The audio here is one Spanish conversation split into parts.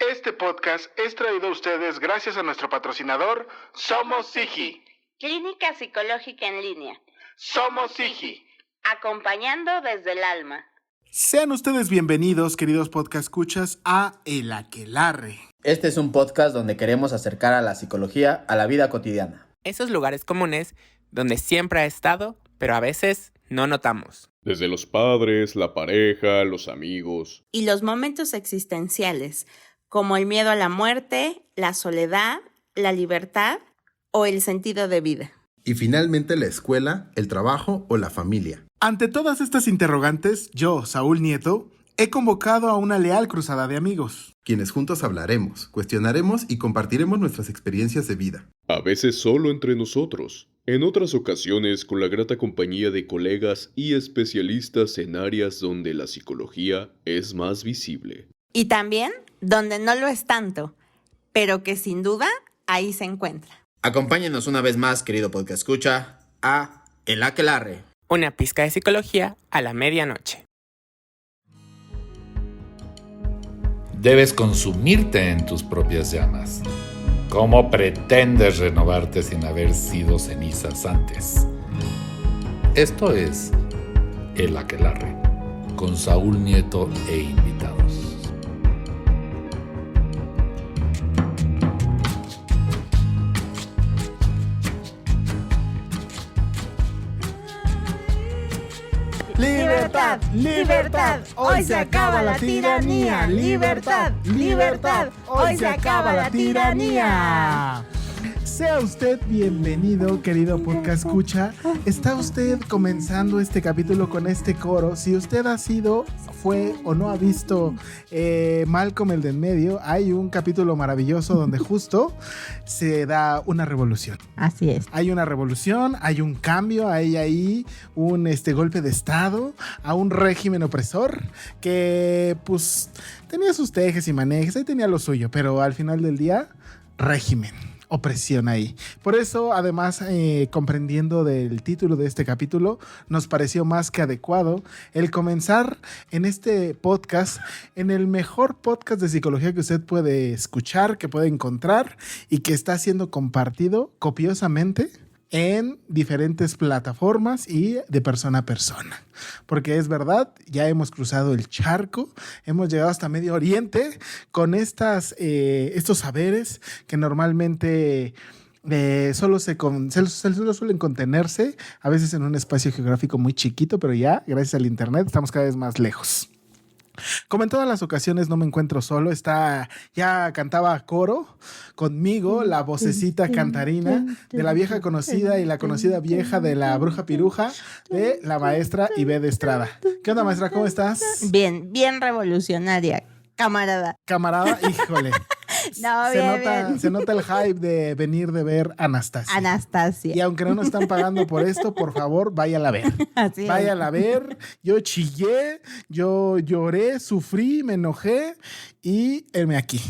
Este podcast es traído a ustedes gracias a nuestro patrocinador, Somos Sigi. Clínica Psicológica en Línea. Somos Sigi. Acompañando desde el alma. Sean ustedes bienvenidos, queridos podcast escuchas, a El Aquelarre. Este es un podcast donde queremos acercar a la psicología a la vida cotidiana. Esos lugares comunes donde siempre ha estado, pero a veces no notamos. Desde los padres, la pareja, los amigos. Y los momentos existenciales, como el miedo a la muerte, la soledad, la libertad o el sentido de vida. Y finalmente la escuela, el trabajo o la familia. Ante todas estas interrogantes, yo, Saúl Nieto, he convocado a una leal cruzada de amigos. Quienes juntos hablaremos, cuestionaremos y compartiremos nuestras experiencias de vida. A veces solo entre nosotros. En otras ocasiones con la grata compañía de colegas y especialistas en áreas donde la psicología es más visible. Y también donde no lo es tanto, pero que sin duda ahí se encuentra. Acompáñenos una vez más, querido podcast escucha, a El Aquelarre. Una pizca de psicología a la medianoche. Debes consumirte en tus propias llamas. ¿Cómo pretendes renovarte sin haber sido cenizas antes? Esto es El Aquelarre, con Saúl Nieto e invitados. ¡Libertad! ¡Libertad! ¡Hoy se acaba la tiranía! ¡Libertad! ¡Libertad! ¡Hoy se acaba la tiranía! Sea usted bienvenido, querido podcast escucha. Está usted comenzando este capítulo con este coro. Si usted fue o no ha visto Malcolm el de en medio, hay un capítulo maravilloso donde justo se da una revolución. Así es. Hay una revolución, hay un cambio, hay ahí un golpe de estado a un régimen opresor que pues tenía sus tejes y manejes, ahí tenía lo suyo, pero al final del día, régimen. Opresión ahí. Por eso, además, comprendiendo del título de este capítulo, nos pareció más que adecuado el comenzar en este podcast, en el mejor podcast de psicología que usted puede escuchar, que puede encontrar y que está siendo compartido copiosamente en diferentes plataformas y de persona a persona. Porque es verdad, ya hemos cruzado el charco, hemos llegado hasta Medio Oriente con estos saberes que normalmente solo suelen contenerse, a veces en un espacio geográfico muy chiquito, pero ya, gracias al internet, estamos cada vez más lejos. Como en todas las ocasiones no me encuentro solo, ya cantaba coro conmigo la vocecita cantarina de la vieja conocida y la conocida vieja de la bruja piruja de la maestra Ivette Estrada. ¿Qué onda, maestra? ¿Cómo estás? Bien revolucionaria, camarada. Camarada, híjole. No, Se nota el hype de venir de ver Anastasia. Y aunque no nos están pagando por esto, por favor, váyala a ver. Así váyala a ver. Yo chillé, yo lloré, sufrí, me enojé y heme aquí.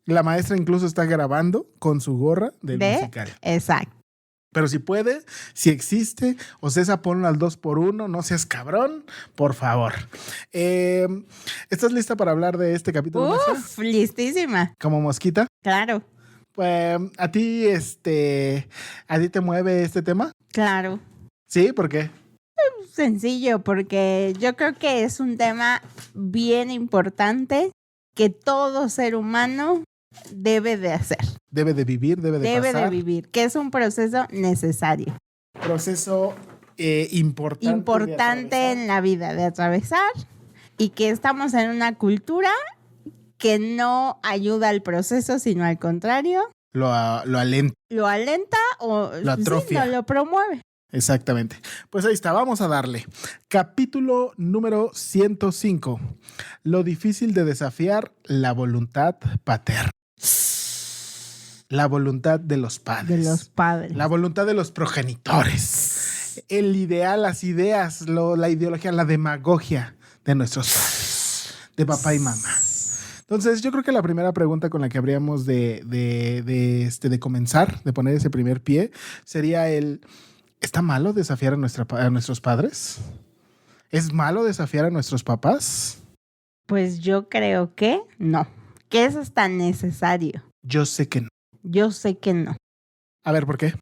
La maestra incluso está grabando con su gorra del musical. Exacto. Pero si puede, si existe, o César, ponlo al 2x1, no seas cabrón, por favor. ¿Estás lista para hablar de este capítulo, maestra? Listísima. ¿Como mosquita? Claro. Pues, ¿a ti te mueve este tema? Claro. ¿Sí? ¿Por qué? Sencillo, porque yo creo que es un tema bien importante que todo ser humano debe de hacer. Debe de vivir, debe de pasar. Debe de vivir, que es un proceso necesario. Proceso importante en la vida, de atravesar, y que estamos en una cultura que no ayuda al proceso, sino al contrario. Lo alenta. Lo alenta o lo atrofia. Sí, lo promueve. Exactamente. Pues ahí está, vamos a darle. Capítulo número 105. Lo difícil de desafiar la voluntad paterna. La voluntad de los padres. De los padres. La voluntad de los progenitores. El ideal, las ideas, la ideología, la demagogia de nuestros padres, de papá y mamá. Entonces, yo creo que la primera pregunta con la que habríamos de comenzar, de poner ese primer pie, sería ¿está malo desafiar a nuestros padres? ¿Es malo desafiar a nuestros papás? Pues yo creo que no. que eso es tan necesario. Yo sé que no. Yo sé que no. A ver, ¿por qué?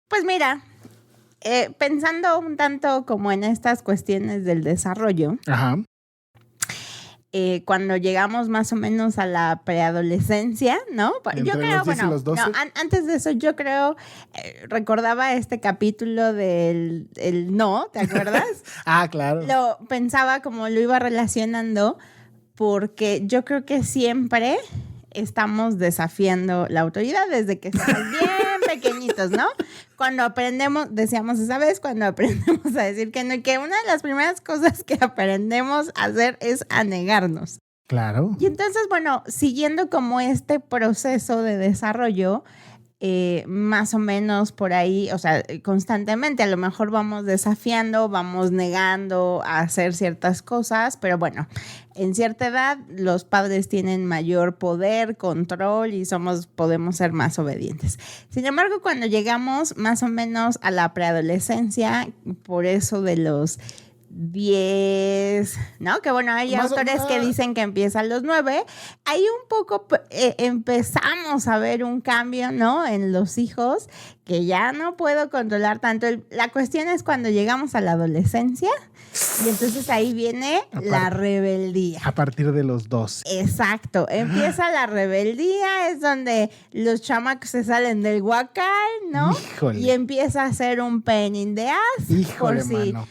Pues mira, pensando un tanto como en estas cuestiones del desarrollo, Ajá. cuando llegamos más o menos a la preadolescencia, ¿no? Entre los 10 y los 12. Antes de eso yo creo, recordaba este capítulo del no, ¿te acuerdas? Ah, claro. Lo pensaba como lo iba relacionando, porque yo creo que siempre estamos desafiando la autoridad desde que estamos bien pequeñitos, ¿no? Cuando aprendemos, decíamos esa vez, cuando aprendemos a decir que no, y que una de las primeras cosas que aprendemos a hacer es a negarnos. Claro. Y entonces, bueno, siguiendo como este proceso de desarrollo, más o menos por ahí, o sea, constantemente a lo mejor vamos desafiando, vamos negando a hacer ciertas cosas, pero bueno, en cierta edad los padres tienen mayor poder, control y podemos ser más obedientes. Sin embargo, cuando llegamos más o menos a la preadolescencia, por eso de los 10, ¿no? Que bueno, hay Más autores que dicen que empieza a los 9. Ahí un poco empezamos a ver un cambio, ¿no? En los hijos, que ya no puedo controlar tanto. La cuestión es cuando llegamos a la adolescencia y entonces ahí viene la rebeldía. A partir de los 12. Exacto, empieza la rebeldía, es donde los chamacos se salen del huacal, ¿no? Híjole. Y empieza a ser un pain in the ass. Híjole, por si mano.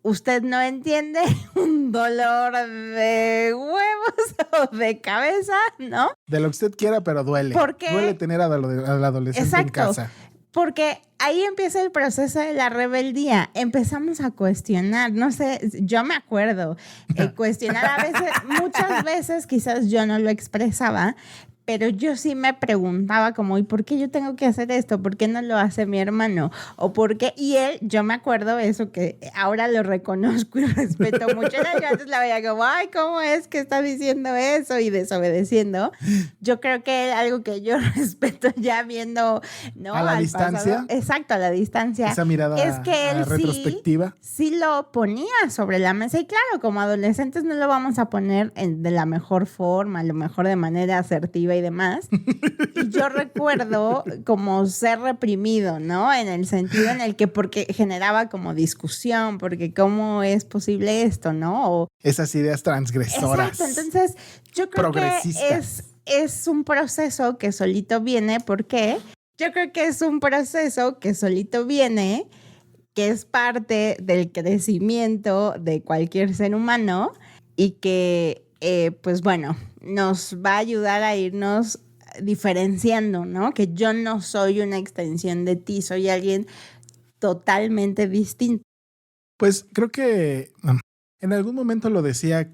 usted no entiende, un dolor de huevos o de cabeza, ¿no? De lo que usted quiera, pero duele. ¿Por qué? Duele tener al adolescente Exacto. en casa. Porque ahí empieza el proceso de la rebeldía. Empezamos a cuestionar, no sé, yo me acuerdo, cuestionar a veces, muchas veces quizás yo no lo expresaba, pero yo sí me preguntaba como, ¿y por qué yo tengo que hacer esto? ¿Por qué no lo hace mi hermano? ¿O por qué? Y él, yo me acuerdo eso que ahora lo reconozco y respeto mucho. Yo antes la veía como, ay, ¿cómo es que está diciendo eso? Y desobedeciendo. Yo creo que algo que yo respeto ya viendo, ¿no? A la distancia. Pasado. Exacto, a la distancia. Esa mirada es que él retrospectiva. Sí lo ponía sobre la mesa. Y claro, como adolescentes no lo vamos a poner de la mejor forma, a lo mejor de manera asertiva y demás. Y yo recuerdo como ser reprimido, ¿no? En el sentido en el que porque generaba como discusión, porque cómo es posible esto, ¿no? O, esas ideas transgresoras. exacto, entonces yo creo que es un proceso que solito viene, porque yo creo que es un proceso que solito viene, que es parte del crecimiento de cualquier ser humano y que, pues bueno, nos va a ayudar a irnos diferenciando, ¿no? Que yo no soy una extensión de ti, soy alguien totalmente distinto. Pues creo que en algún momento lo decía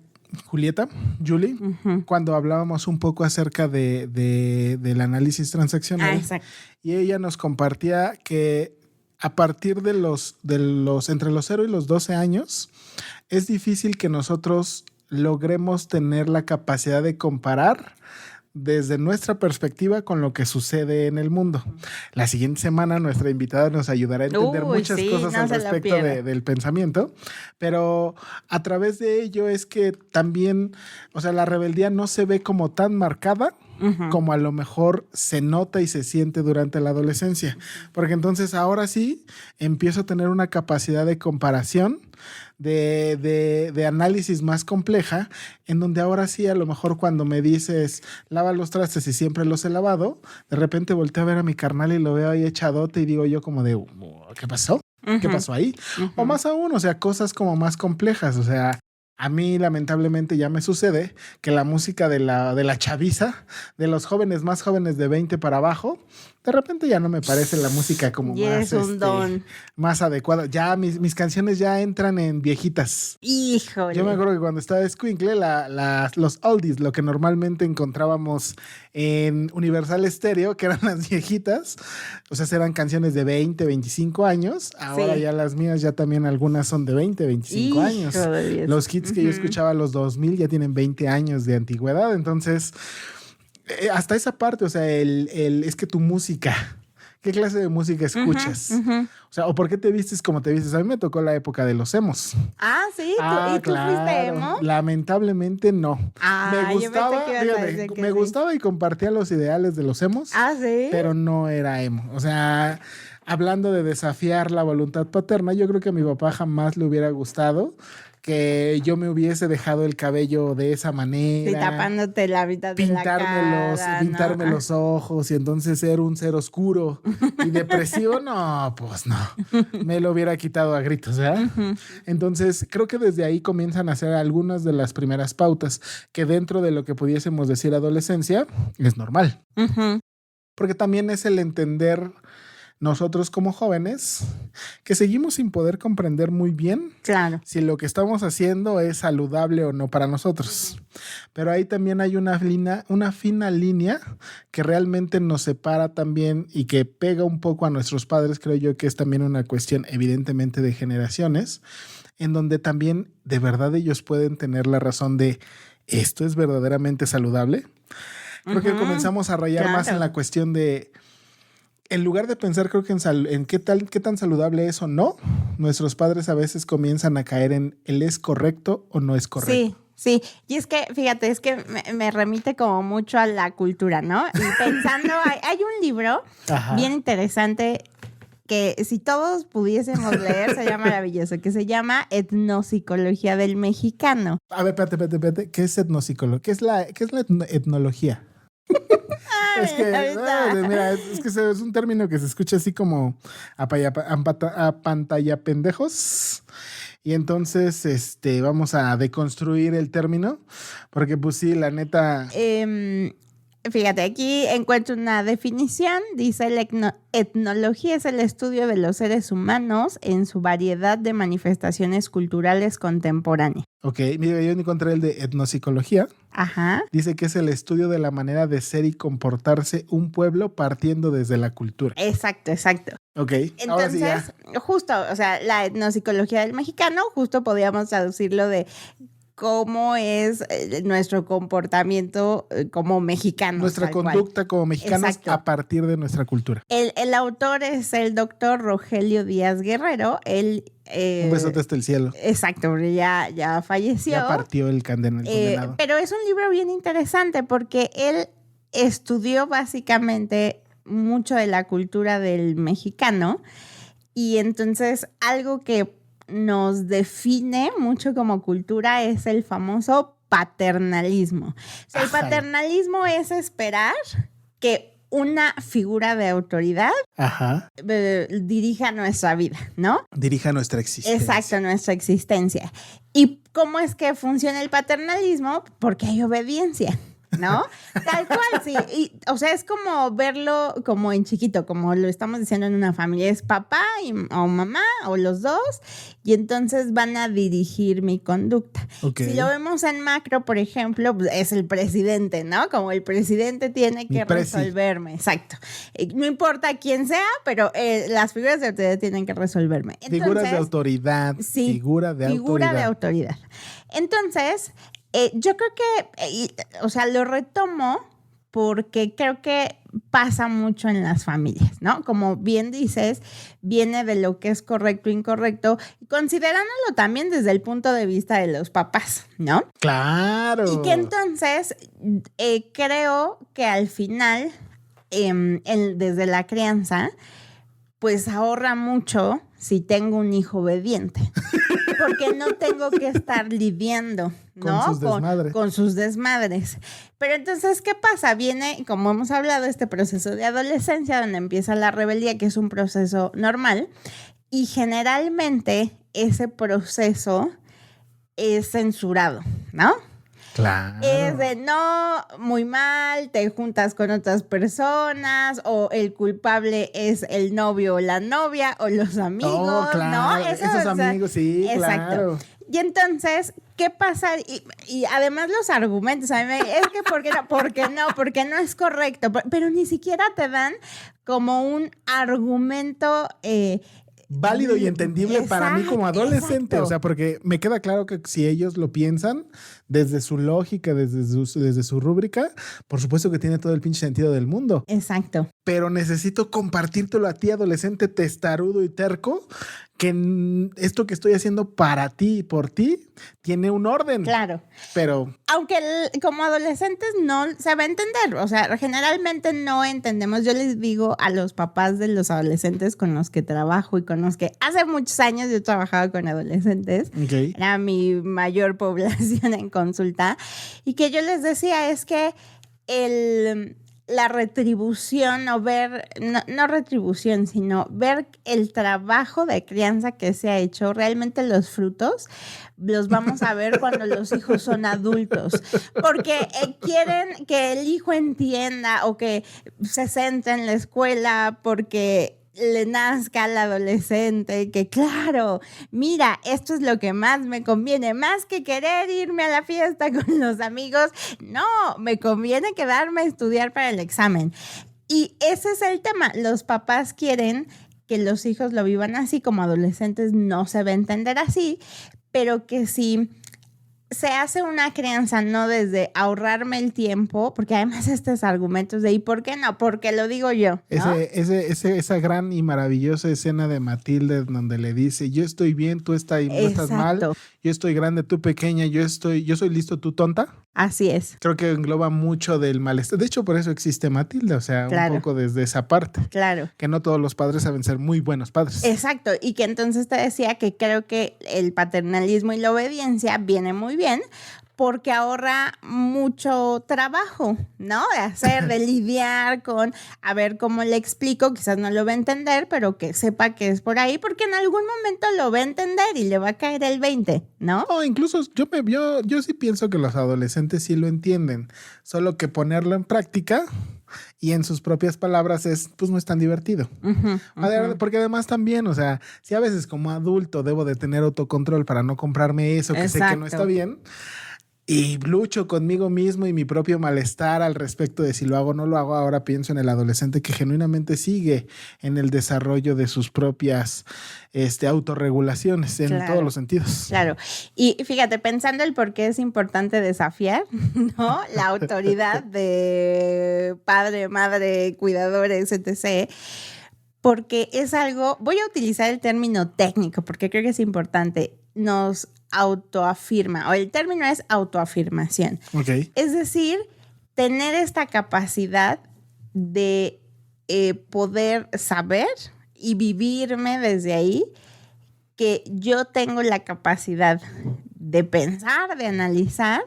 Julieta, Julie, cuando hablábamos un poco acerca del análisis transaccional. Exacto. Y ella nos compartía que a partir de los entre los 0 y los 12 años, es difícil que nosotros logremos tener la capacidad de comparar desde nuestra perspectiva con lo que sucede en el mundo. La siguiente semana nuestra invitada nos ayudará a entender muchas cosas al respecto del pensamiento, pero a través de ello es que también, o sea, la rebeldía no se ve como tan marcada como a lo mejor se nota y se siente durante la adolescencia, porque entonces ahora sí empiezo a tener una capacidad de comparación, de análisis más compleja, en donde ahora sí a lo mejor cuando me dices lava los trastes y siempre los he lavado, de repente volteo a ver a mi carnal y lo veo ahí echadote y digo yo como de ¿qué pasó? ¿Qué pasó ahí? O más aún, o sea, cosas como más complejas, o sea, a mí lamentablemente ya me sucede que la música de la chaviza, de los jóvenes más jóvenes de 20 para abajo, de repente ya no me parece la música como más adecuada. Ya mis canciones ya entran en viejitas. Híjole. Yo me acuerdo que cuando estaba escuincle, los oldies, lo que normalmente encontrábamos en Universal Stereo, que eran las viejitas, o sea, eran canciones de 20, 25 años. Ahora ya las mías ya también algunas son de 20, 25 años. Los hits que yo escuchaba a los 2000 ya tienen 20 años de antigüedad. Entonces, hasta esa parte, o sea, es que tu música ¿Qué clase de música escuchas? O sea, ¿o por qué te vistes como te vistes? A mí me tocó la época de los emos. Ah, sí. ¿Y tú fuiste emo? Lamentablemente no. Me gustaba, me gustaba y compartía los ideales de los emos. Ah, sí. Pero no era emo. O sea, hablando de desafiar la voluntad paterna, yo creo que a mi papá jamás le hubiera gustado que yo me hubiese dejado el cabello de esa manera. Sí, tapándote la mitad de la cara. Pintarme los ojos y entonces ser un ser oscuro y depresivo. No, pues no. Me lo hubiera quitado a gritos, ¿verdad? Entonces, creo que desde ahí comienzan a ser algunas de las primeras pautas que dentro de lo que pudiésemos decir adolescencia es normal. Porque también es el entender nosotros como jóvenes que seguimos sin poder comprender muy bien si lo que estamos haciendo es saludable o no para nosotros. Pero ahí también hay una fina línea que realmente nos separa también y que pega un poco a nuestros padres. Creo yo que es también una cuestión evidentemente de generaciones, en donde también de verdad ellos pueden tener la razón de ¿esto es verdaderamente saludable? Creo que comenzamos a rayar más en la cuestión de, en lugar de pensar, creo que en qué tan saludable es o no, nuestros padres a veces comienzan a caer en el es correcto o no es correcto. Sí. Y es que, fíjate, es que me remite como mucho a la cultura, ¿no? Y pensando, hay un libro bien interesante que si todos pudiésemos leer sería maravilloso, que se llama Etnopsicología del Mexicano. A ver, espérate. ¿Qué es etnopsicología? ¿Qué es la etnología? Es que es un término que se escucha así como a pantalla pendejos. Y entonces vamos a deconstruir el término, porque pues sí, la neta. Fíjate, aquí encuentro una definición. Dice: la etnología es el estudio de los seres humanos en su variedad de manifestaciones culturales contemporáneas. Ok, mira, yo encontré el de etnopsicología. Ajá. Dice que es el estudio de la manera de ser y comportarse un pueblo partiendo desde la cultura. Exacto. Ok, entonces, ahora sí ya. Justo, o sea, la etnopsicología del mexicano, justo podríamos traducirlo de cómo es nuestro comportamiento como mexicanos. Nuestra conducta como mexicanos. Exacto. A partir de nuestra cultura. El autor es el doctor Rogelio Díaz Guerrero. Él, un besote hasta el cielo. Exacto, porque ya falleció. Ya partió el condenado. Pero es un libro bien interesante porque él estudió básicamente mucho de la cultura del mexicano y entonces algo que nos define mucho como cultura es el famoso paternalismo. O sea, el paternalismo es esperar que una figura de autoridad dirija nuestra vida, ¿no? Dirija nuestra existencia. Exacto, nuestra existencia. ¿Y cómo es que funciona el paternalismo? Porque hay obediencia, ¿no? Tal cual, sí. Y, o sea, es como verlo como en chiquito, como lo estamos diciendo en una familia. Es papá o mamá o los dos y entonces van a dirigir mi conducta. Okay. Si lo vemos en macro, por ejemplo, pues es el presidente, ¿no? Como el presidente tiene que resolverme. Exacto. No importa quién sea, pero las figuras de autoridad tienen que resolverme. Entonces, figuras de autoridad. Sí, figura de autoridad. Entonces, yo creo que, o sea, lo retomo porque creo que pasa mucho en las familias, ¿no? Como bien dices, viene de lo que es correcto e incorrecto, considerándolo también desde el punto de vista de los papás, ¿no? ¡Claro! Y que entonces creo que al final, desde la crianza, pues ahorra mucho si tengo un hijo obediente. Porque no tengo que estar lidiando, ¿no? Con sus desmadres. Pero entonces, ¿qué pasa? Viene, como hemos hablado, este proceso de adolescencia donde empieza la rebeldía, que es un proceso normal. Y generalmente ese proceso es censurado, ¿no? Claro. Es de no, muy mal, te juntas con otras personas, o el culpable es el novio o la novia, o los amigos, claro. ¿no? Esos amigos, sí, exacto. Claro. Y entonces, ¿qué pasa? Y además los argumentos, a mí es que porque no es correcto, pero ni siquiera te dan como un argumento válido y entendible para mí como adolescente. Exacto. O sea, porque me queda claro que si ellos lo piensan, desde su lógica, desde su rúbrica, por supuesto que tiene todo el pinche sentido del mundo. Exacto. Pero necesito compartírtelo a ti, adolescente testarudo y terco, que esto que estoy haciendo para ti y por ti tiene un orden. Claro. Pero aunque como adolescentes no se va a entender, o sea, generalmente no entendemos. Yo les digo a los papás de los adolescentes con los que trabajo y con los que hace muchos años yo trabajaba con adolescentes, okay. Era mi mayor población en consulta, y que yo les decía es que la retribución o ver, no retribución, sino ver el trabajo de crianza que se ha hecho, realmente los frutos los vamos a ver cuando los hijos son adultos, porque quieren que el hijo entienda o que se centre en la escuela porque le nazca al adolescente que claro, mira, esto es lo que más me conviene, más que querer irme a la fiesta con los amigos, no, me conviene quedarme a estudiar para el examen. Y ese es el tema, los papás quieren que los hijos lo vivan así, como adolescentes no se va a entender así, pero que si se hace una crianza no desde ahorrarme el tiempo, porque además estos argumentos de ¿y por qué no? Porque lo digo yo, ¿no? Esa gran y maravillosa escena de Matilde donde le dice, yo estoy bien, tú estás mal, yo estoy grande, tú pequeña, yo soy listo, tú tonta. Así es. Creo que engloba mucho del malestar. De hecho, por eso existe Matilde, o sea, claro. Un poco desde esa parte. Claro. Que no todos los padres saben ser muy buenos padres. Exacto, y que entonces te decía que creo que el paternalismo y la obediencia viene muy bien porque ahorra mucho trabajo, ¿no? De hacer, de lidiar con, a ver cómo le explico, quizás no lo va a entender, pero que sepa que es por ahí, porque en algún momento lo va a entender y le va a caer el 20, ¿no? No, incluso yo sí pienso que los adolescentes sí lo entienden, solo que ponerlo en práctica y en sus propias palabras pues no es tan divertido. Porque además también, o sea, si a veces como adulto debo de tener autocontrol para no comprarme eso que sé que no está bien, y lucho conmigo mismo y mi propio malestar al respecto de si lo hago o no lo hago. Ahora pienso en el adolescente que genuinamente sigue en el desarrollo de sus propias autorregulaciones en todos los sentidos. Claro. Y fíjate, pensando el por qué es importante desafiar, ¿no? La autoridad de padre, madre, cuidadores, etc., porque es algo, voy a utilizar el término técnico porque creo que es importante, nos autoafirma, o el término es autoafirmación. Okay. Es decir, tener esta capacidad de poder saber y vivirme desde ahí, que yo tengo la capacidad de pensar, de analizar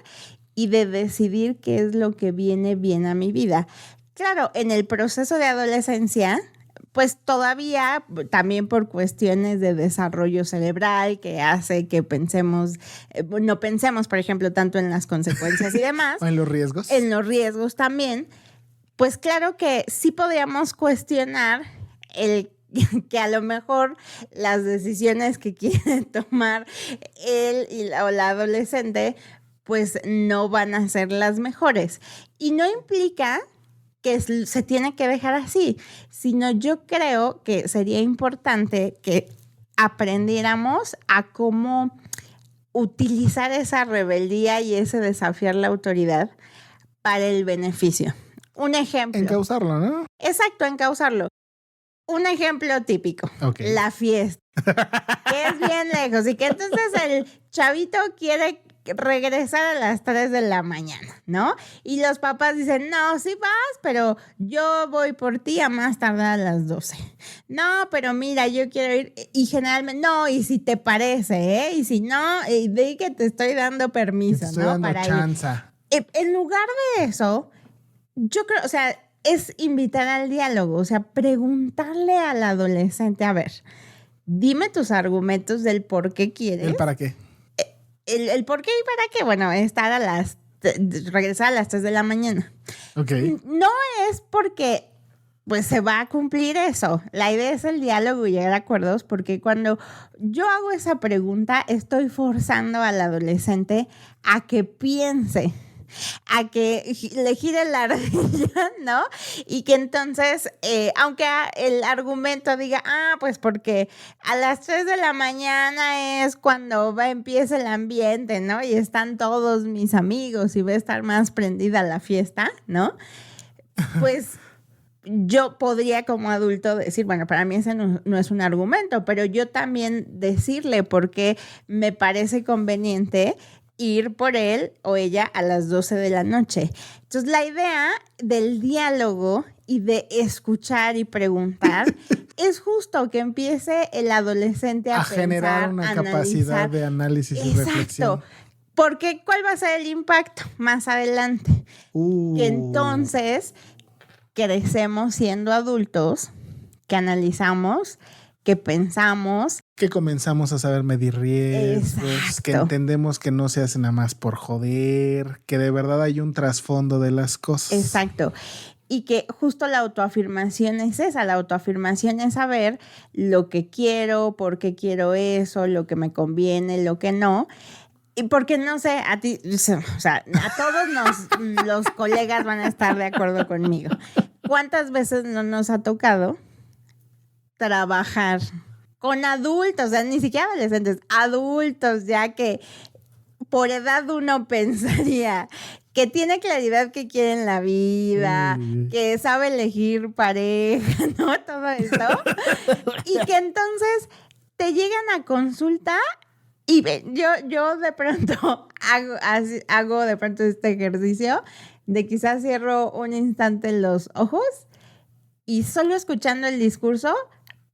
y de decidir qué es lo que viene bien a mi vida. Claro, en el proceso de adolescencia, pues todavía también por cuestiones de desarrollo cerebral que hace que no pensemos, por ejemplo, tanto en las consecuencias y demás. O en los riesgos. En los riesgos también. Pues claro que sí podríamos cuestionar que a lo mejor las decisiones que quiere tomar él o la adolescente, pues no van a ser las mejores. Y no implica que se tiene que dejar así, sino yo creo que sería importante que aprendiéramos a cómo utilizar esa rebeldía y ese desafiar la autoridad para el beneficio. Un ejemplo. Encauzarlo, ¿no? Exacto, encauzarlo. Un ejemplo típico, la fiesta, que es bien lejos y que entonces el chavito quiere regresar a las 3 de la mañana, ¿no? Y los papás dicen, no, sí vas, pero yo voy por ti a más tardar a las 12. No, pero mira, yo quiero ir. Y generalmente, no, y si te parece, y si no, y di que te estoy dando permiso, te estoy dando para chanza. Ir. En lugar de eso, yo creo, o sea, es invitar al diálogo, o sea, preguntarle al adolescente, a ver, dime tus argumentos del por qué quieres. ¿El para qué? El por qué y para qué, bueno, regresar a las 3 de la mañana. Okay. No es porque pues se va a cumplir eso. La idea es el diálogo y llegar a acuerdos, porque cuando yo hago esa pregunta, estoy forzando al adolescente a que piense. a que le gire la ardilla, ¿no? Y que entonces, aunque el argumento diga, pues porque a las 3 de la mañana es cuando empieza el ambiente, ¿no? Y están todos mis amigos y va a estar más prendida la fiesta, ¿no? Pues yo podría como adulto decir, bueno, para mí ese no es un argumento, pero yo también decirle por qué me parece conveniente ir por él o ella a las 12 de la noche. Entonces, la idea del diálogo y de escuchar y preguntar es justo que empiece el adolescente a pensar, generar una capacidad de análisis y reflexión. Exacto. Porque ¿cuál va a ser el impacto más adelante? Que entonces crecemos siendo adultos, que analizamos, que pensamos, que comenzamos a saber medir riesgos, exacto, que entendemos que no se hace nada más por joder, que de verdad hay un trasfondo de las cosas. Exacto. Y que justo la autoafirmación es esa, la autoafirmación es saber lo que quiero, por qué quiero eso, lo que me conviene, lo que no. Y porque no sé, a ti, o sea, a todos los colegas van a estar de acuerdo conmigo. ¿Cuántas veces no nos ha tocado trabajar con adultos, o sea, ni siquiera adolescentes, adultos, ya que por edad uno pensaría que tiene claridad que quiere en la vida, que sabe elegir pareja, ¿no? Todo eso. Y que entonces te llegan a consulta y yo de pronto hago de pronto este ejercicio de quizás cierro un instante los ojos y solo escuchando el discurso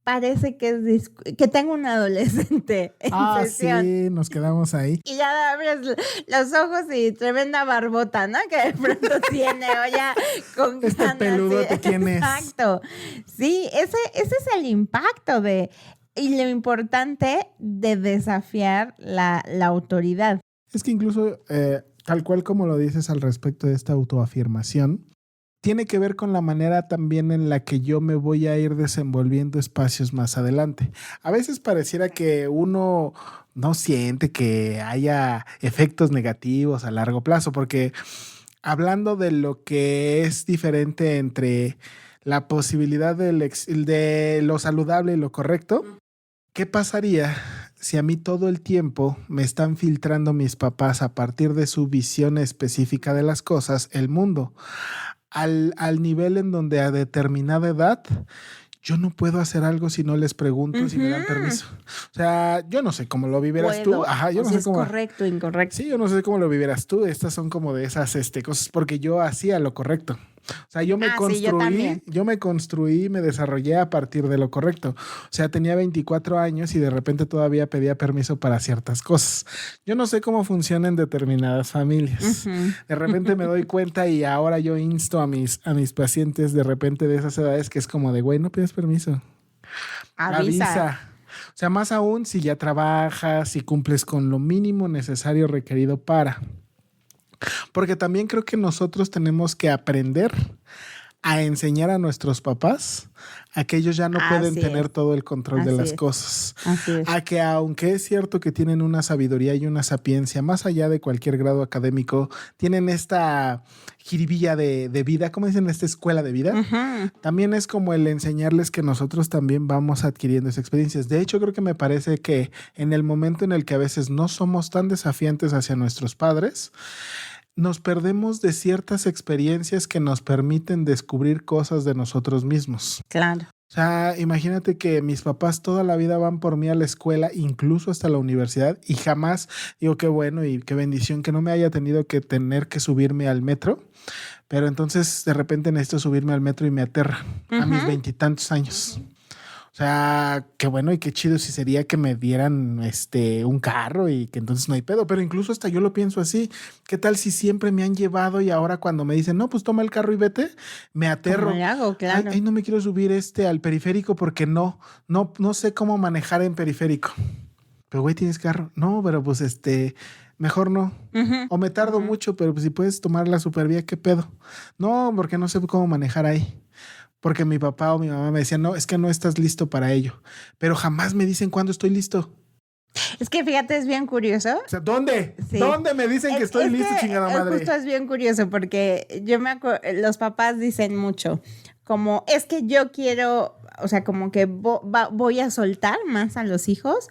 parece que tengo un adolescente en sesión. Sí, nos quedamos ahí. Y ya abres los ojos y tremenda barbota, ¿no? Que de pronto tiene, o ya con este ganas, peludote, ¿sí? ¿quién es? Exacto. Sí, ese es el impacto y lo importante de desafiar la autoridad. Es que incluso, tal cual como lo dices al respecto de esta autoafirmación, tiene que ver con la manera también en la que yo me voy a ir desenvolviendo espacios más adelante. A veces pareciera que uno no siente que haya efectos negativos a largo plazo, porque hablando de lo que es diferente entre la posibilidad de lo saludable y lo correcto, ¿qué pasaría si a mí todo el tiempo me están filtrando mis papás a partir de su visión específica de las cosas, el mundo? Al nivel en donde a determinada edad yo no puedo hacer algo si no les pregunto si me dan permiso. O sea, yo no sé cómo lo vivieras tú. Ajá, yo no sé cómo. Correcto, incorrecto. Sí, yo no sé cómo lo vivieras tú. Estas son como de esas cosas porque yo hacía lo correcto. O sea, yo me construí, me desarrollé a partir de lo correcto. O sea, tenía 24 años y de repente todavía pedía permiso para ciertas cosas. Yo no sé cómo funcionan determinadas familias. De repente me doy cuenta y ahora yo insto a mis pacientes de repente de esas edades que es como de, güey, no pides permiso. Avisa. O sea, más aún si ya trabajas, si cumples con lo mínimo necesario requerido para... Porque también creo que nosotros tenemos que aprender a enseñar a nuestros papás a que ellos ya no pueden tener todo el control de las cosas. A que aunque es cierto que tienen una sabiduría y una sapiencia más allá de cualquier grado académico, tienen esta jiribilla de vida, ¿cómo dicen? Esta escuela de vida. También es como el enseñarles que nosotros también vamos adquiriendo esas experiencias. De hecho, creo que me parece que en el momento en el que a veces no somos tan desafiantes hacia nuestros padres, nos perdemos de ciertas experiencias que nos permiten descubrir cosas de nosotros mismos. Claro. O sea, imagínate que mis papás toda la vida van por mí a la escuela, incluso hasta la universidad, y jamás digo qué bueno y qué bendición que no me haya tenido que tener que subirme al metro, pero entonces de repente necesito subirme al metro y me aterra a mis 20 años. O sea, qué bueno y qué chido si sería que me dieran un carro y que entonces no hay pedo. Pero incluso hasta yo lo pienso así. ¿Qué tal si siempre me han llevado y ahora cuando me dicen, no, pues toma el carro y vete, me aterro? ¿Cómo le hago? Claro. Ay, no me quiero subir al periférico porque no sé cómo manejar en periférico. Pero güey, ¿tienes carro? No, pero pues mejor no. O me tardo mucho, pero pues si puedes tomar la supervía, ¿qué pedo? No, porque no sé cómo manejar ahí. Porque mi papá o mi mamá me decían, no, es que no estás listo para ello. Pero jamás me dicen cuándo estoy listo. Es que fíjate, es bien curioso. O sea, ¿dónde? Sí. ¿Dónde me dicen que estoy listo, chingada madre? Justo es bien curioso porque yo me acuerdo, los papás dicen mucho, como es que yo quiero, o sea, como que voy a soltar más a los hijos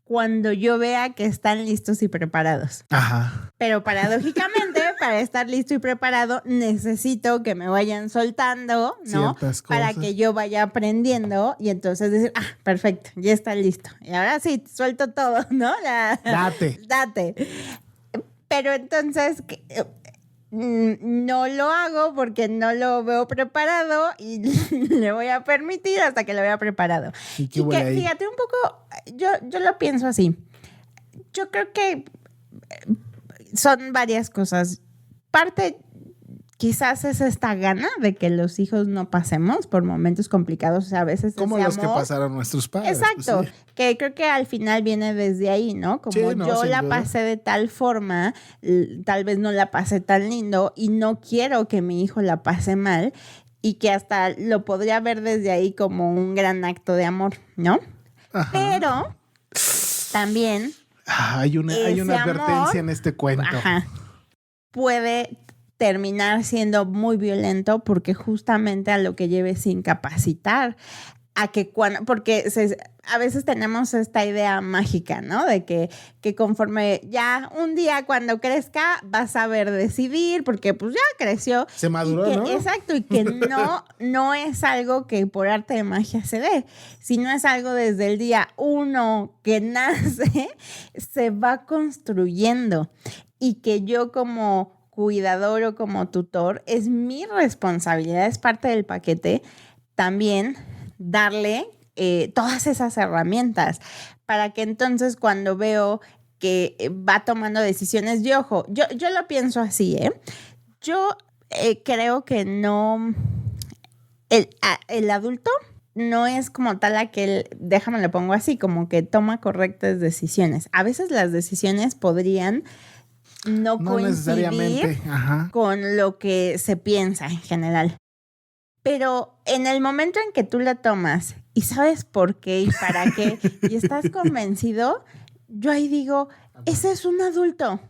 cuando yo vea que están listos y preparados. Ajá. Pero paradójicamente, para estar listo y preparado, necesito que me vayan soltando, ¿no? Ciertas Para cosas. que yo vaya aprendiendo y entonces decir, perfecto, ya está listo. Y ahora sí, suelto todo, ¿no? Date. Pero entonces no lo hago porque no lo veo preparado y le voy a permitir hasta que lo vea preparado. Y que fíjate un poco, yo lo pienso así. Yo creo que son varias cosas. Parte quizás es esta gana de que los hijos no pasemos por momentos complicados, o sea, a veces como ese los que amor, pasaron nuestros padres. exacto, Pues sí. que creo que al final viene desde ahí, ¿no? Como Sí, no, yo sin la duda. pasé de tal forma, tal vez no la pasé tan lindo y no quiero que mi hijo la pase mal y que hasta lo podría ver desde ahí como un gran acto de amor, ¿no? Ajá. Pero también Hay una ese advertencia amor, en este cuento. puede terminar siendo muy violento porque justamente a lo que lleve es incapacitar a que porque a veces tenemos esta idea mágica, ¿no? De que conforme ya un día cuando crezca va a saber decidir porque pues ya creció. Se maduró, ¿no? Exacto, y que no es algo que por arte de magia se dé, sino es algo desde el día 1 que nace, se va construyendo y que yo como cuidador o como tutor es mi responsabilidad, es parte del paquete también darle todas esas herramientas para que entonces cuando veo que va tomando decisiones, y ojo, yo lo pienso así, yo creo que no, el adulto no es como tal aquel, déjame lo pongo así, como que toma correctas decisiones. A veces las decisiones podrían no coincidir necesariamente. Ajá. con lo que se piensa en general. Pero en el momento en que tú la tomas y sabes por qué y para qué y estás convencido, yo ahí digo, ese es un adulto.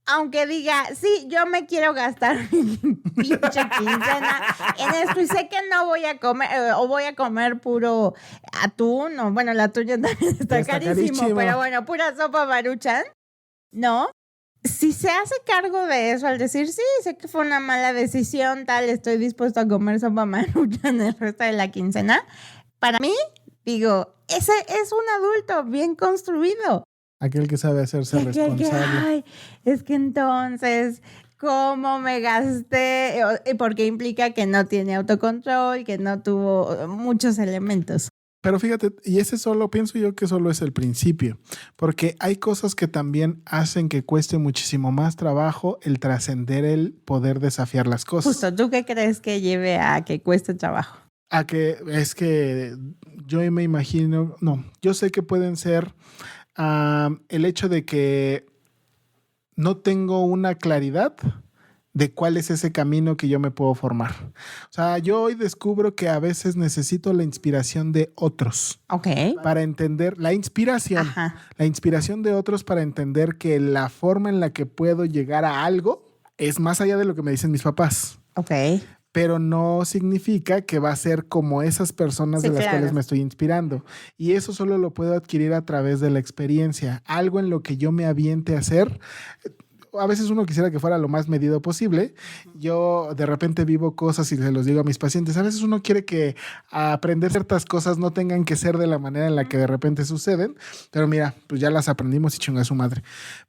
Aunque diga, sí, yo me quiero gastar mi pinche quincena en esto y sé que no voy a comer o voy a comer puro atún, o bueno, la tuya también está carísimo, pero bueno, pura sopa Maruchan, ¿no? Si se hace cargo de eso al decir, sí, sé que fue una mala decisión, tal, estoy dispuesto a comer sopa Maruchan el resto de la quincena, para mí, digo, ese es un adulto bien construido. Aquel que sabe hacerse responsable. Ay, es que entonces, ¿cómo me gasté? Porque implica que no tiene autocontrol, que no tuvo muchos elementos. Pero fíjate, y ese solo, pienso yo que solo es el principio, porque hay cosas que también hacen que cueste muchísimo más trabajo el trascender el poder desafiar las cosas. Justo, ¿tú qué crees que lleve a que cueste trabajo? A que es que yo me imagino, no, yo sé que pueden ser el hecho de que no tengo una claridad de cuál es ese camino que yo me puedo formar. O sea, yo hoy descubro que a veces necesito la inspiración de otros. Ok. Para entender la inspiración. Ajá. La inspiración de otros para entender que la forma en la que puedo llegar a algo es más allá de lo que me dicen mis papás. Ok. Pero no significa que va a ser como esas personas Sí, de las claro. cuales me estoy inspirando. Y eso solo lo puedo adquirir a través de la experiencia. Algo en lo que yo me aviente a hacer. A veces uno quisiera que fuera lo más medido posible. Yo de repente vivo cosas y se los digo a mis pacientes. A veces uno quiere que aprender ciertas cosas no tengan que ser de la manera en la que de repente suceden. Pero mira, pues ya las aprendimos y chinga su madre.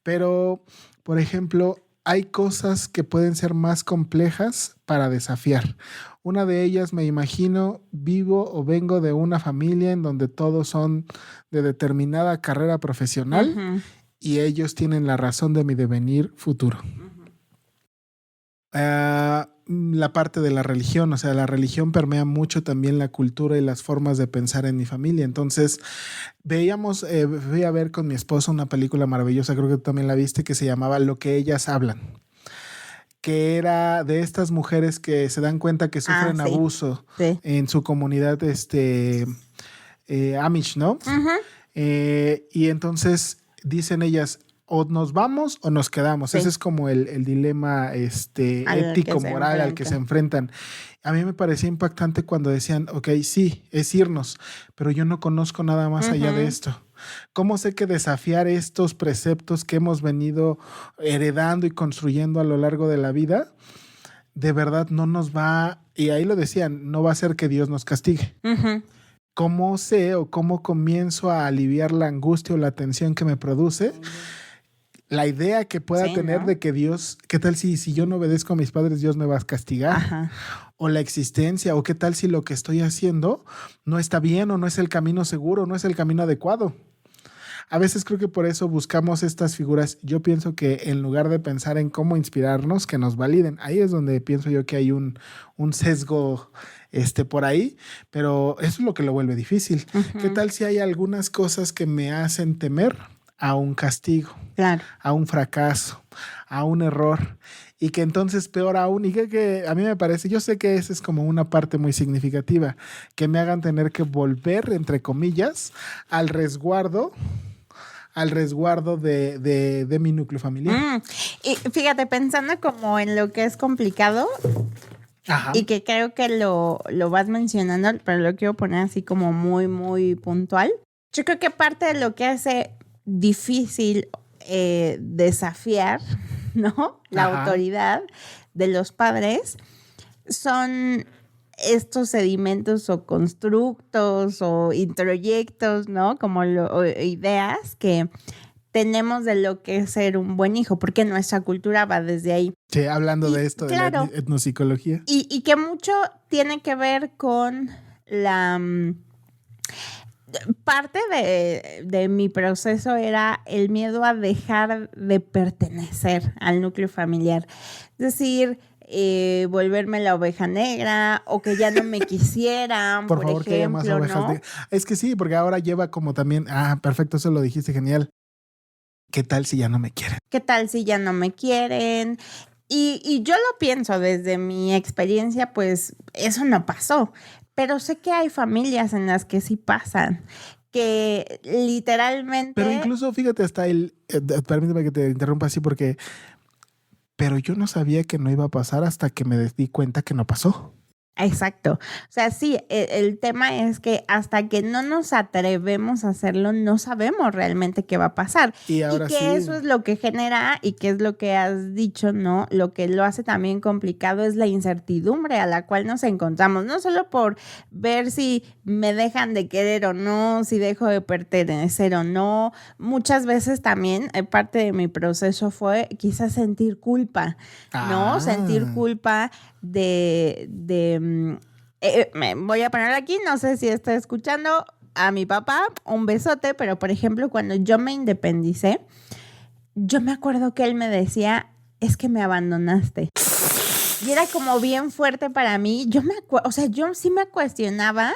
Pero, por ejemplo, hay cosas que pueden ser más complejas para desafiar. Una de ellas, me imagino, vivo o vengo de una familia en donde todos son de determinada carrera profesional. Ujú. Y ellos tienen la razón de mi devenir futuro. La parte de la religión, o sea, la religión permea mucho también la cultura y las formas de pensar en mi familia. Entonces, fui a ver con mi esposa una película maravillosa, creo que tú también la viste, que se llamaba Lo que ellas hablan, que era de estas mujeres que se dan cuenta que sufren sí. abuso Sí. en su comunidad Amish, ¿no? Ujú. Y entonces dicen ellas, o nos vamos o nos quedamos. Sí. Ese es como el dilema Al ético, que se moral al que se enfrentan. A mí me parecía impactante cuando decían, ok, sí, es irnos, pero yo no conozco nada más allá de esto. ¿Cómo sé que desafiar estos preceptos que hemos venido heredando y construyendo a lo largo de la vida, de verdad no nos va, y ahí lo decían, no va a ser que Dios nos castigue? Ujú. ¿Cómo sé o cómo comienzo a aliviar la angustia o la tensión que me produce la idea que pueda Sí, tener ¿no? de que Dios, qué tal si yo no obedezco a mis padres, Dios me va a castigar? Ajá. O la existencia, o qué tal si lo que estoy haciendo no está bien o no es el camino seguro, no es el camino adecuado. A veces creo que por eso buscamos estas figuras. Yo pienso que en lugar de pensar en cómo inspirarnos, que nos validen. Ahí es donde pienso yo que hay un sesgo por ahí, pero eso es lo que lo vuelve difícil. ¿Qué tal si hay algunas cosas que me hacen temer a un castigo, Claro. a un fracaso, a un error? Y que entonces peor aún, y que a mí me parece, yo sé que esa es como una parte muy significativa, que me hagan tener que volver, entre comillas, al resguardo de mi núcleo familiar. Y fíjate, pensando como en lo que es complicado Ajá. y que creo que lo vas mencionando, pero lo quiero poner así como muy, muy puntual. Yo creo que parte de lo que hace difícil desafiar, ¿no? La Ajá. autoridad de los padres son estos sedimentos o constructos o introyectos, ¿no? Como o ideas que tenemos de lo que es ser un buen hijo, porque nuestra cultura va desde ahí. Sí, hablando Y, de esto, claro, de la etnopsicología. y que mucho tiene que ver con la... parte de mi proceso era el miedo a dejar de pertenecer al núcleo familiar. Es decir, volverme la oveja negra o que ya no me quisieran, Por favor, que haya más ejemplo, ovejas ¿no? negras. Es que sí, porque ahora lleva como también, perfecto, eso lo dijiste genial. ¿Qué tal si ya no me quieren? ¿Qué tal si ya no me quieren? Y yo lo pienso desde mi experiencia, pues eso no pasó. Pero sé que hay familias en las que sí pasan, que literalmente... Pero incluso, fíjate, hasta permíteme que te interrumpa así porque... Pero yo no sabía que no iba a pasar hasta que me di cuenta que no pasó. Exacto. O sea, sí, el tema es que hasta que no nos atrevemos a hacerlo, no sabemos realmente qué va a pasar. Y ahora que sí. eso es lo que genera, y que es lo que has dicho, ¿no? Lo que lo hace también complicado es la incertidumbre a la cual nos encontramos, no solo por ver si me dejan de querer o no, si dejo de pertenecer o no. Muchas veces también parte de mi proceso fue quizás sentir culpa, ¿no? Sentir culpa me voy a poner aquí, no sé si está escuchando a mi papá, un besote, pero por ejemplo, cuando yo me independicé, yo me acuerdo que él me decía, es que me abandonaste. Y era como bien fuerte para mí. Yo sí me cuestionaba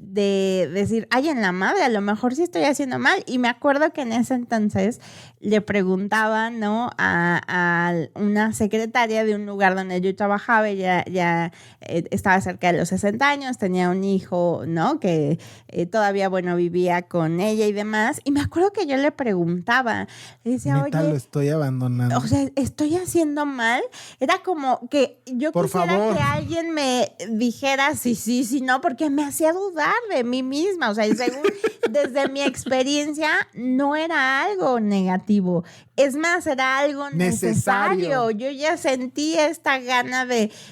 de decir, ay, en la madre, a lo mejor sí estoy haciendo mal. Y me acuerdo que en ese entonces le preguntaba, ¿no? A una secretaria de un lugar donde yo trabajaba. Ella ya estaba cerca de los 60 años, tenía un hijo, ¿no? Que todavía, bueno, vivía con ella y demás. Y me acuerdo que yo le preguntaba, le decía, Neta, oye, lo estoy abandonando. o sea, ¿estoy haciendo mal? Era como que yo Por quisiera favor. que alguien me dijera sí, no, porque me hacía dudar de mí misma. O sea, y según desde mi experiencia, no era algo negativo. Es más, era algo necesario. Yo ya sentí esta gana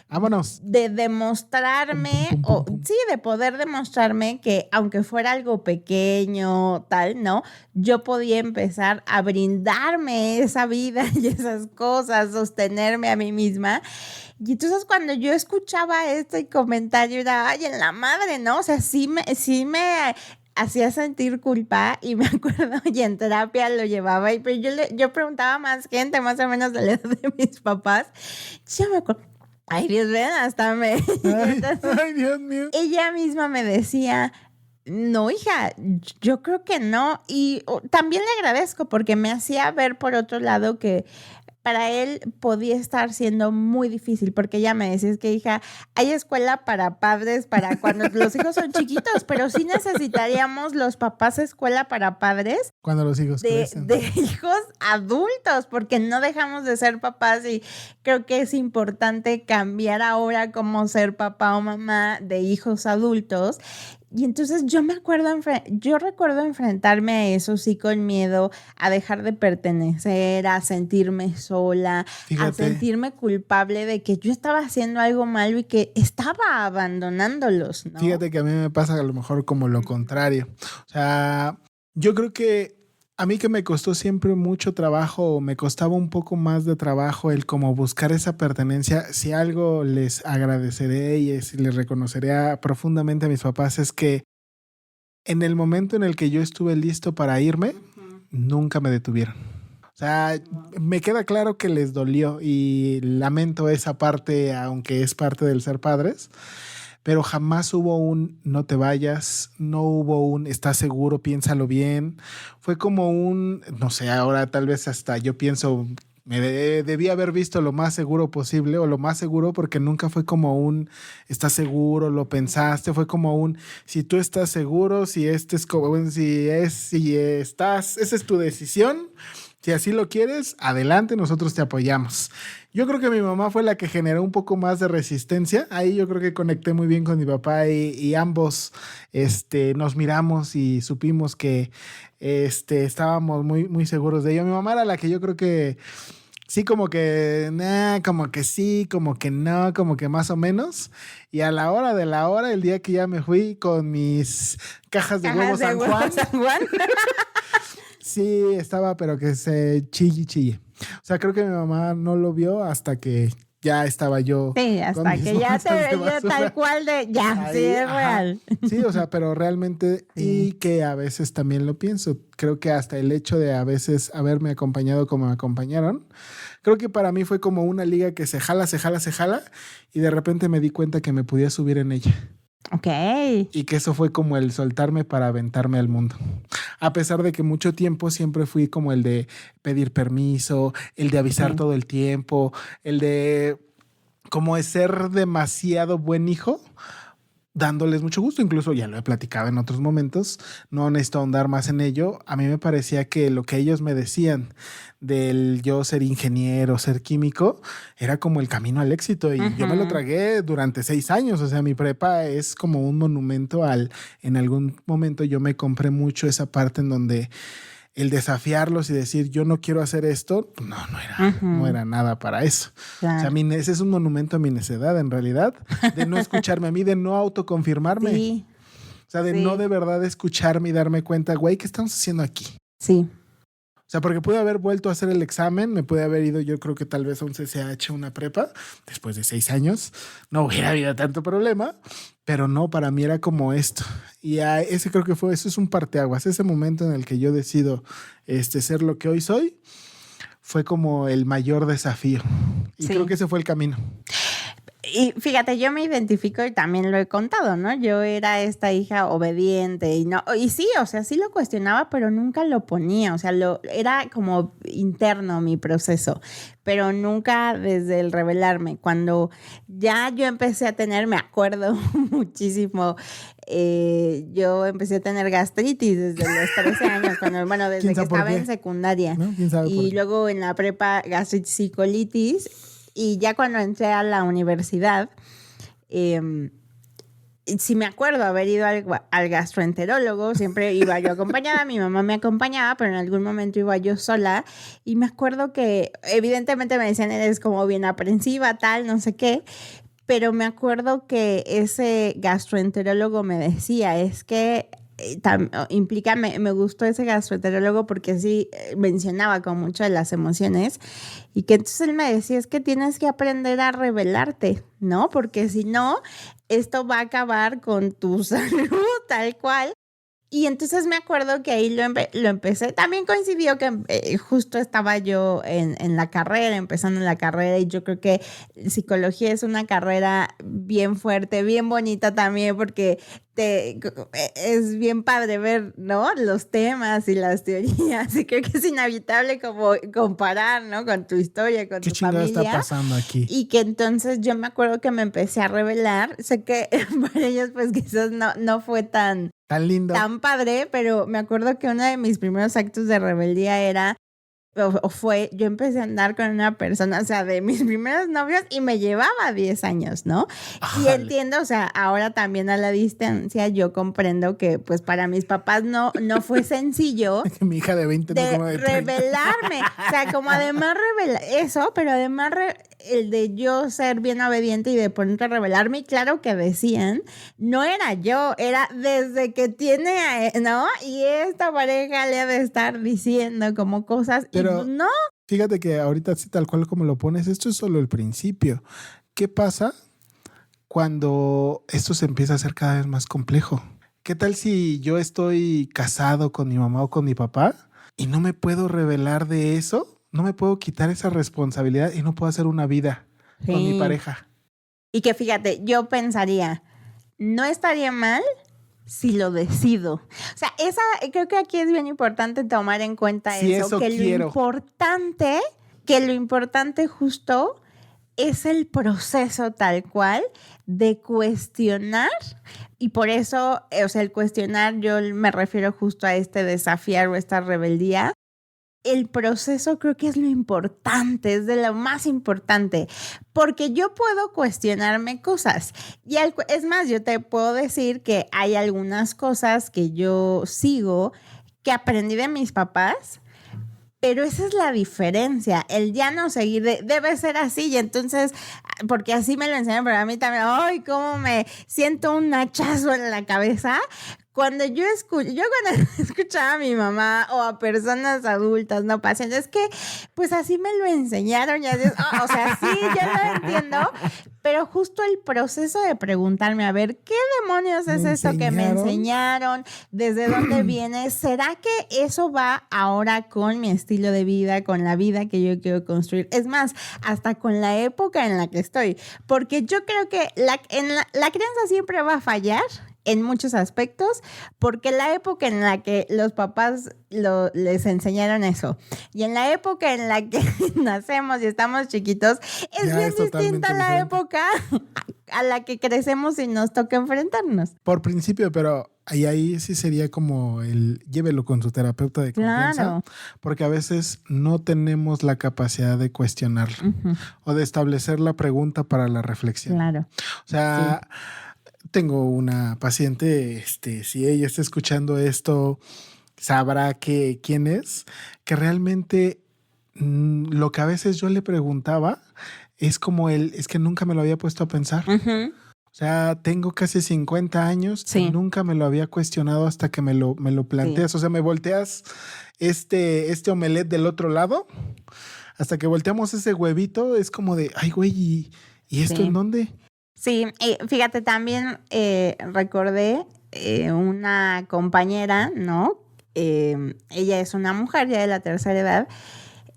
Vámonos. de demostrarme, Pum, pum, pum, pum. sí, de poder demostrarme que aunque fuera algo pequeño, tal, ¿no? Yo podía empezar a brindarme esa vida y esas cosas, sostenerme a mí misma. Y entonces cuando yo escuchaba este comentario era, ay, en la madre, ¿no? O sea, sí me hacía sentir culpa y me acuerdo, y en terapia lo llevaba, pero yo preguntaba a más gente, más o menos de la edad de mis papás. Yo me acuerdo, ay, Dios mío, hasta me... Ay, Dios mío. Ella misma me decía, no, hija, yo creo que no. Y también le agradezco porque me hacía ver por otro lado que para él podía estar siendo muy difícil, porque ella me decía, es que hija, hay escuela para padres para cuando los hijos son chiquitos, pero sí necesitaríamos los papás escuela para padres Cuando los hijos crecen. de hijos adultos, porque no dejamos de ser papás y creo que es importante cambiar ahora cómo ser papá o mamá de hijos adultos. Y entonces yo recuerdo enfrentarme a eso sí con miedo, a dejar de pertenecer, a sentirme sola, Fíjate. a sentirme culpable de que yo estaba haciendo algo malo y que estaba abandonándolos, ¿no? Fíjate que a mí me pasa a lo mejor como lo contrario. O sea, yo creo que a mí que me costó siempre mucho trabajo, o me costaba un poco más de trabajo el como buscar esa pertenencia. Si algo les agradeceré y les reconoceré profundamente a mis papás es que en el momento en el que yo estuve listo para irme, nunca me detuvieron. O sea, me queda claro que les dolió y lamento esa parte, aunque es parte del ser padres. Pero jamás hubo un no te vayas, no hubo un estás seguro, piénsalo bien. Fue como un, no sé, ahora tal vez hasta yo pienso, debí haber visto lo más seguro posible o lo más seguro porque nunca fue como un estás seguro, lo pensaste, fue como un si tú estás seguro, si esa es tu decisión. Si así lo quieres, adelante, nosotros te apoyamos. Yo creo que mi mamá fue la que generó un poco más de resistencia. Ahí yo creo que conecté muy bien con mi papá y ambos nos miramos y supimos que estábamos muy, muy seguros de ello. Mi mamá era la que yo creo que sí, como que como que sí, como que no, como que más o menos. Y a la hora de la hora, el día que ya me fui con mis cajas de huevos San Juan. Sí, estaba, pero que se chille. O sea, creo que mi mamá no lo vio hasta que ya estaba yo. Sí, hasta que ya tal cual de ya, ahí, sí, es real. Sí, o sea, pero realmente, sí. Y que a veces también lo pienso. Creo que hasta el hecho de a veces haberme acompañado como me acompañaron, creo que para mí fue como una liga que se jala, y de repente me di cuenta que me podía subir en ella. Ok. Y que eso fue como el soltarme para aventarme al mundo. A pesar de que mucho tiempo siempre fui como el de pedir permiso, el de avisar todo el tiempo, el de como de ser demasiado buen hijo, dándoles mucho gusto. Incluso ya lo he platicado en otros momentos, no necesito ahondar más en ello. A mí me parecía que lo que ellos me decían del yo ser ingeniero, ser químico, era como el camino al éxito y yo me lo tragué durante 6 años. O sea, mi prepa es como un monumento en algún momento yo me compré mucho esa parte en donde el desafiarlos y decir yo no quiero hacer esto, no era nada para eso. Claro. O sea, ese es un monumento a mi necedad en realidad, de no escucharme a mí, de no autoconfirmarme. Sí. O sea, de no de verdad escucharme y darme cuenta, güey, ¿qué estamos haciendo aquí? Sí. O sea, porque pude haber vuelto a hacer el examen, me pude haber ido yo creo que tal vez a un CCH, una prepa, después de 6 años, no hubiera habido tanto problema, pero no, para mí era como esto. Y ese creo que eso es un parteaguas, ese momento en el que yo decido ser lo que hoy soy, fue como el mayor desafío. Y creo que ese fue el camino. Y fíjate, yo me identifico y también lo he contado, ¿no? Yo era esta hija obediente y sí, o sea, sí lo cuestionaba, pero nunca lo ponía, o sea, era como interno mi proceso, pero nunca desde el rebelarme. Cuando ya yo empecé a tener, me acuerdo muchísimo, yo empecé a tener gastritis desde los 13 años, desde que estaba en secundaria. ¿No? Y luego en la prepa gastritis y colitis. Y ya cuando entré a la universidad, sí me acuerdo haber ido al gastroenterólogo, siempre iba yo acompañada, mi mamá me acompañaba, pero en algún momento iba yo sola. Y me acuerdo que evidentemente me decían, eres como bien aprensiva, tal, no sé qué. Pero me acuerdo que ese gastroenterólogo me decía, es que implica, me gustó ese gastroenterólogo porque sí mencionaba con mucho de las emociones y que entonces él me decía es que tienes que aprender a rebelarte, ¿no? Porque si no, esto va a acabar con tu salud tal cual. Y entonces me acuerdo que ahí lo empecé. También coincidió que justo estaba yo en la carrera, empezando en la carrera, y yo creo que psicología es una carrera bien fuerte, bien bonita también, porque es bien padre ver, ¿no? Los temas y las teorías. Y creo que es inevitable como comparar, ¿no? Con tu historia, con ¿Qué tu chingado familia. está pasando aquí? Y que entonces yo me acuerdo que me empecé a revelar. Sé que para ellos pues quizás no fue tan lindo. Tan padre, pero me acuerdo que uno de mis primeros actos de rebeldía era, yo empecé a andar con una persona, o sea, de mis primeros novios y me llevaba 10 años, ¿no? Y entiendo, o sea, ahora también a la distancia yo comprendo que pues para mis papás no fue sencillo Mi hija de 20 de no como de 30. revelarme, o sea, como además eso, pero además el de yo ser bien obediente y de pronto revelarme, y claro que decían, no era yo, era desde que tiene, ¿no? Y esta pareja le ha de estar diciendo como cosas, Pero, y no. Fíjate que ahorita sí, tal cual como lo pones, esto es solo el principio. ¿Qué pasa cuando esto se empieza a hacer cada vez más complejo? ¿Qué tal si yo estoy casado con mi mamá o con mi papá y no me puedo revelar de eso? No me puedo quitar esa responsabilidad y no puedo hacer una vida con mi pareja. Y que fíjate, yo pensaría, no estaría mal si lo decido. O sea, creo que aquí es bien importante tomar en cuenta eso, que lo importante justo es el proceso tal cual de cuestionar. Y por eso, o sea, el cuestionar, yo me refiero justo a este desafiar o esta rebeldía. El proceso creo que es lo importante, es de lo más importante, porque yo puedo cuestionarme cosas. Y es más, yo te puedo decir que hay algunas cosas que yo sigo, que aprendí de mis papás, pero esa es la diferencia, el ya no seguir, debe ser así, y entonces, porque así me lo enseñaron, pero a mí también, ¡ay, cómo me siento un hachazo en la cabeza! Cuando yo cuando escuchaba a mi mamá o a personas adultas, no pacientes, es que pues así me lo enseñaron, y así, o sea, sí, yo lo entiendo, pero justo el proceso de preguntarme, a ver, ¿qué demonios es esto que me enseñaron? ¿Desde dónde viene? ¿Será que eso va ahora con mi estilo de vida, con la vida que yo quiero construir? Es más, hasta con la época en la que estoy, porque yo creo que la crianza siempre va a fallar en muchos aspectos, porque la época en la que los papás les enseñaron eso y en la época en la que nacemos y estamos chiquitos es bien distinta a la época a la que crecemos y nos toca enfrentarnos. Por principio, pero ahí sí sería como llévelo con su terapeuta de confianza, claro, porque a veces no tenemos la capacidad de cuestionarlo o de establecer la pregunta para la reflexión. Claro. O sea, sí. Tengo una paciente, si ella está escuchando esto, sabrá quién es, que realmente lo que a veces yo le preguntaba es como es que nunca me lo había puesto a pensar. O sea, tengo casi 50 años y nunca me lo había cuestionado hasta que me lo planteas. Sí. O sea, me volteas este omelette del otro lado, hasta que volteamos ese huevito, es como de, ay, güey, ¿y esto en dónde? Sí, fíjate, también recordé una compañera, ¿no? Ella es una mujer ya de la tercera edad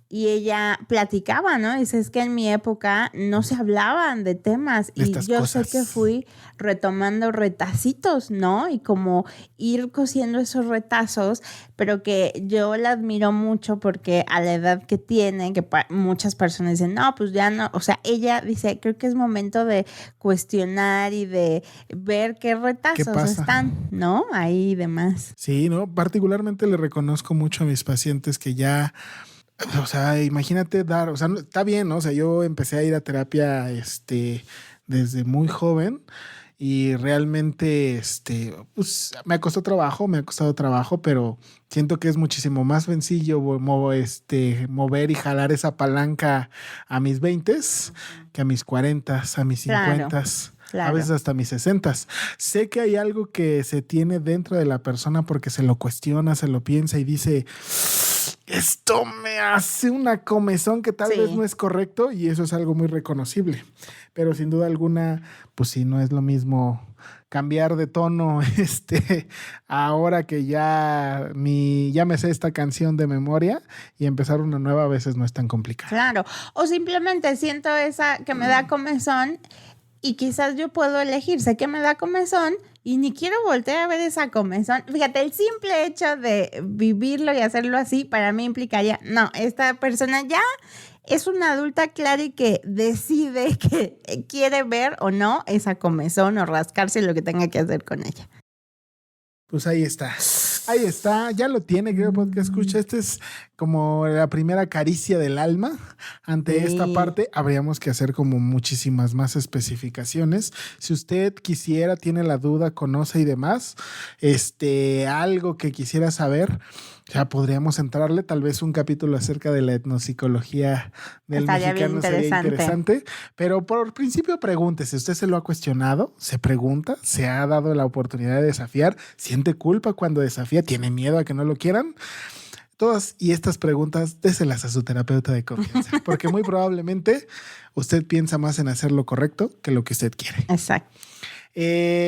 y ella platicaba, ¿no? Dice, es que en mi época no se hablaban de temas y yo sé que fui retomando retacitos, ¿no? Y como ir cosiendo esos retazos, pero que yo la admiro mucho porque a la edad que tiene, que muchas personas dicen, no, pues ya no, o sea, ella dice, creo que es momento de cuestionar y de ver qué retazos están, ¿no? Ahí y demás. Sí, ¿no? Particularmente le reconozco mucho a mis pacientes que ya... O sea, imagínate o sea, está bien, ¿no? O sea, yo empecé a ir a terapia desde muy joven y realmente pues me ha costado trabajo, pero siento que es muchísimo más sencillo mover y jalar esa palanca a mis 20s que a mis 40s, a mis 50s. Claro. A veces hasta mis 60s. Sé que hay algo que se tiene dentro de la persona porque se lo cuestiona, se lo piensa y dice, esto me hace una comezón que tal vez no es correcto, y eso es algo muy reconocible. Pero sin duda alguna, pues sí, no es lo mismo cambiar de tono ahora que ya me sé esta canción de memoria y empezar una nueva a veces no es tan complicado. Claro, o simplemente siento esa que me da comezón y quizás yo puedo elegir, sé que me da comezón y ni quiero voltear a ver esa comezón. Fíjate, el simple hecho de vivirlo y hacerlo así para mí implicaría, no, esta persona ya es una adulta clara y que decide que quiere ver o no esa comezón o rascarse lo que tenga que hacer con ella. Pues ahí está. Ahí está, ya lo tiene, creo, podcast escucha. Este es como la primera caricia del alma. Ante esta parte habríamos que hacer como muchísimas más especificaciones. Si usted quisiera, tiene la duda, conoce y demás, algo que quisiera saber, ya podríamos entrarle tal vez un capítulo acerca de la etnopsicología del mexicano, sería interesante. Pero por principio pregúntese, ¿usted se lo ha cuestionado? ¿Se pregunta? ¿Se ha dado la oportunidad de desafiar? ¿Siente culpa cuando desafía? ¿Tiene miedo a que no lo quieran? Todas y estas preguntas, déselas a su terapeuta de confianza, porque muy probablemente usted piensa más en hacer lo correcto que lo que usted quiere. Exacto.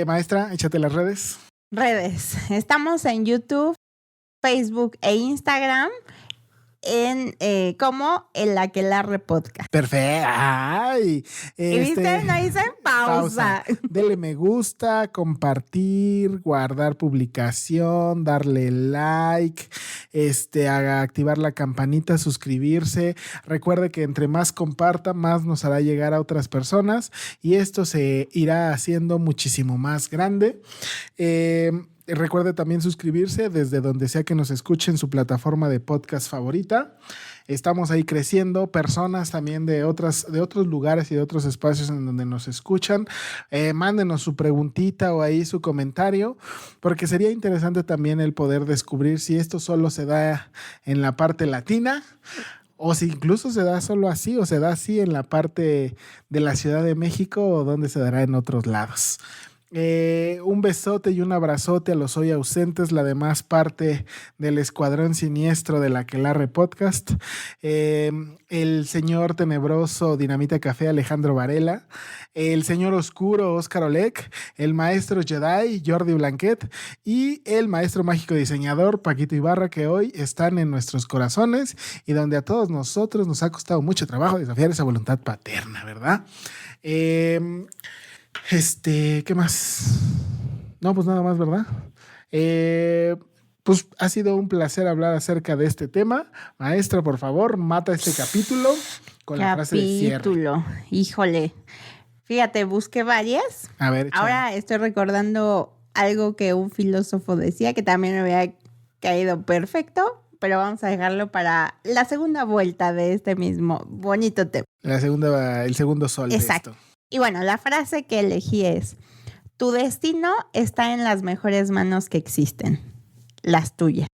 Maestra, échate las redes. Redes. Estamos en YouTube, Facebook e Instagram como el Aquelarre Podcast. Perfecto. Ay, ¿Y viste? No hice pausa. Dele me gusta, compartir, guardar publicación, darle like, activar la campanita, suscribirse. Recuerde que entre más comparta, más nos hará llegar a otras personas y esto se irá haciendo muchísimo más grande. Recuerde también suscribirse desde donde sea que nos escuche en su plataforma de podcast favorita. Estamos ahí creciendo, personas también de otros lugares y de otros espacios en donde nos escuchan. Mándenos su preguntita o ahí su comentario, porque sería interesante también el poder descubrir si esto solo se da en la parte latina o si incluso se da solo así o se da así en la parte de la Ciudad de México o donde se dará en otros lados. Un besote y un abrazote a los hoy ausentes, la demás parte del escuadrón siniestro del Aquelarre Podcast, el señor tenebroso Dinamita Café Alejandro Varela, el señor oscuro Óscar Olek, el maestro Jedi Jordi Blanquet y el maestro mágico diseñador Paquito Ibarra, que hoy están en nuestros corazones y donde a todos nosotros nos ha costado mucho trabajo desafiar esa voluntad paterna, ¿verdad? ¿Qué más? No, pues nada más, ¿verdad? Pues ha sido un placer hablar acerca de este tema. Maestra, por favor, mata este capítulo con la frase de cierre. Híjole. Fíjate, busqué varias. A ver, échale. Ahora estoy recordando algo que un filósofo decía que también me había caído perfecto, pero vamos a dejarlo para la segunda vuelta de este mismo bonito tema. El segundo sol. Exacto. De esto. Y bueno, la frase que elegí es: tu destino está en las mejores manos que existen, las tuyas.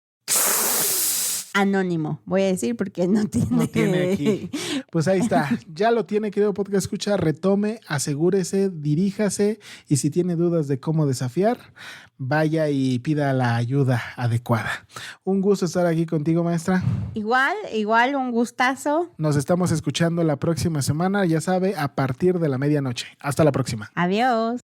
Anónimo, voy a decir porque no tiene aquí. Pues ahí está, ya lo tiene, querido podcast escucha, retome, asegúrese, diríjase y si tiene dudas de cómo desafiar, vaya y pida la ayuda adecuada. Un gusto estar aquí contigo, maestra. Igual, un gustazo. Nos estamos escuchando la próxima semana, ya sabe, a partir de la medianoche. Hasta la próxima. Adiós.